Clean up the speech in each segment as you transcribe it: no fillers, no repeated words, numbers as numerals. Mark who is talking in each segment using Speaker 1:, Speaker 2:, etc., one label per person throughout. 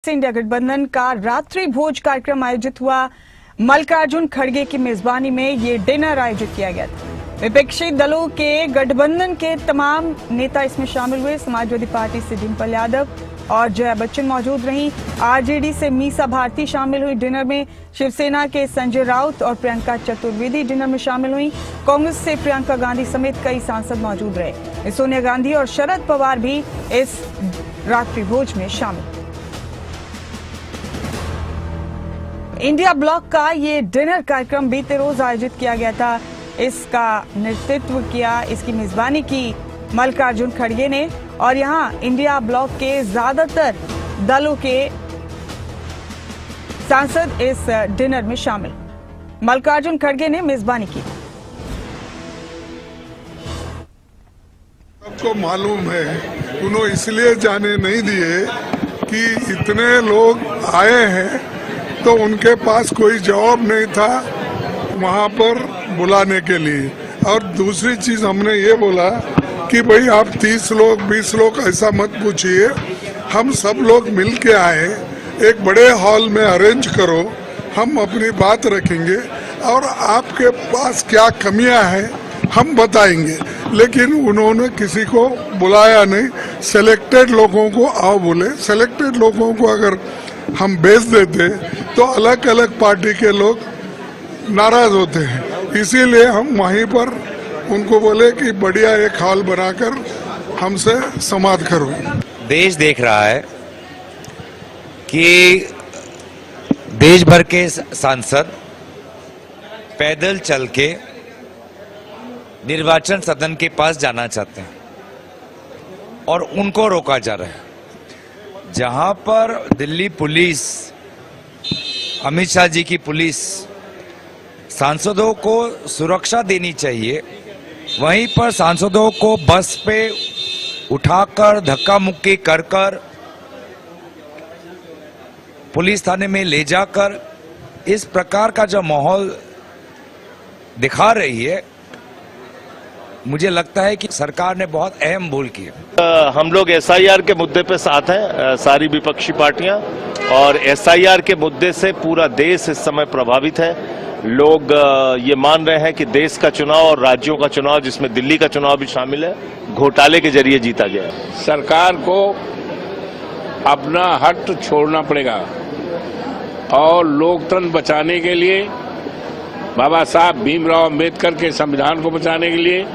Speaker 1: से इंडिया गठबंधन का रात्रि भोज कार्यक्रम आयोजित हुआ। मल्लिकार्जुन खड़गे की मेजबानी में ये डिनर आयोजित किया गया था। विपक्षी दलों के गठबंधन के तमाम नेता इसमें शामिल हुए। समाजवादी पार्टी से डिम्पल यादव और जया बच्चन मौजूद रहीं। आरजेडी से मीसा भारती शामिल हुई डिनर में। शिवसेना के संजय राउत और प्रियंका चतुर्वेदी डिनर में शामिल हुई। कांग्रेस से प्रियंका गांधी समेत कई सांसद मौजूद रहे। सोनिया गांधी और शरद पवार भी इस रात्रि भोज में शामिल। इंडिया ब्लॉक का ये डिनर कार्यक्रम बीते रोज आयोजित किया गया था। इसका नेतृत्व किया, इसकी मेजबानी की मल्लिकार्जुन खड़गे ने और यहां इंडिया ब्लॉक के ज्यादातर दलों के सांसद इस डिनर में शामिल। मल्लिकार्जुन खड़गे ने मेजबानी की।
Speaker 2: सबको मालूम है, उन्होंने इसलिए जाने नहीं दिए कि इतने लोग आए हैं तो उनके पास कोई जवाब नहीं था वहां पर बुलाने के लिए। और दूसरी चीज हमने ये बोला कि भाई आप 30 लोग 20 लोग ऐसा मत पूछिए, हम सब लोग मिल के आए, एक बड़े हॉल में अरेंज करो, हम अपनी बात रखेंगे और आपके पास क्या कमियां हैं हम बताएंगे। लेकिन उन्होंने किसी को बुलाया नहीं, सिलेक्टेड लोगों को आओ बोले। सिलेक्टेड लोगों को अगर हम भेज देते तो अलग अलग पार्टी के लोग नाराज होते हैं, इसीलिए हम वहीं पर उनको बोले कि बढ़िया एक हॉल बनाकर हमसे संवाद करो।
Speaker 3: देश देख रहा है कि देश भर के सांसद पैदल चल के निर्वाचन सदन के पास जाना चाहते हैं और उनको रोका जा रहा है। जहां पर दिल्ली पुलिस, अमित शाह जी की पुलिस सांसदों को सुरक्षा देनी चाहिए, वहीं पर सांसदों को बस पे उठाकर धक्का मुक्की कर कर पुलिस थाने में ले जाकर इस प्रकार का जो माहौल दिखा रही है, मुझे लगता है कि सरकार ने बहुत अहम भूल की है।
Speaker 4: हम लोग एसआईआर के मुद्दे पे साथ हैं, सारी विपक्षी पार्टियां, और एसआईआर के मुद्दे से पूरा देश इस समय प्रभावित है। लोग ये मान रहे हैं कि देश का चुनाव और राज्यों का चुनाव, जिसमें दिल्ली का चुनाव भी शामिल है, घोटाले के जरिए जीता गया है।
Speaker 5: सरकार को अपना हट छोड़ना पड़ेगा और लोकतंत्र बचाने के लिए, बाबा साहब भीमराव अंबेडकर के संविधान को बचाने के लिए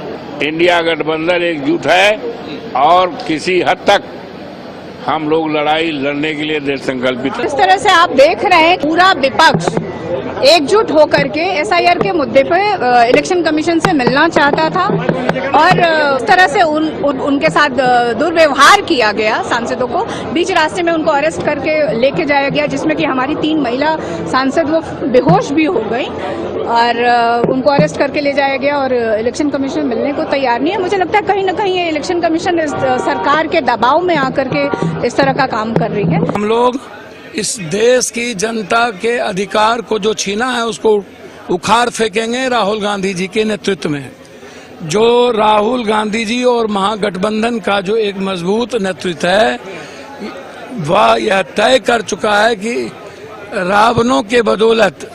Speaker 5: इंडिया गठबंधन एकजुट है और किसी हद तक हम लोग लड़ाई लड़ने के लिए दृढ़ संकल्पित हैं।
Speaker 6: इस तरह से आप देख रहे हैं पूरा विपक्ष एकजुट होकर के एसआईआर के मुद्दे पर इलेक्शन कमीशन से मिलना चाहता था और इस तरह से उनके साथ दुर्व्यवहार किया गया। सांसदों को बीच रास्ते में उनको अरेस्ट करके लेके जाया गया, जिसमें कि हमारी 3 महिला सांसद वो बेहोश भी हो गई और उनको अरेस्ट करके ले जाया गया और इलेक्शन कमीशन मिलने को तैयार नहीं है। मुझे लगता है कहीं ना कहीं ये इलेक्शन कमीशन सरकार के दबाव में आकर के इस तरह का काम कर रही है।
Speaker 7: हम लोग इस देश की जनता के अधिकार को जो छीना है उसको उखाड़ फेंकेंगे राहुल गांधी जी के नेतृत्व में। जो राहुल गांधी जी और महागठबंधन का जो एक मजबूत नेतृत्व है, वह यह तय कर चुका है कि रावणों के बदौलत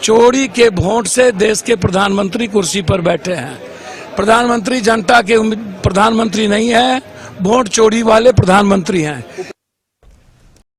Speaker 7: चोरी के वोट से देश के प्रधानमंत्री कुर्सी पर बैठे हैं। प्रधानमंत्री जनता के प्रधानमंत्री नहीं है, वोट चोरी वाले प्रधानमंत्री हैं।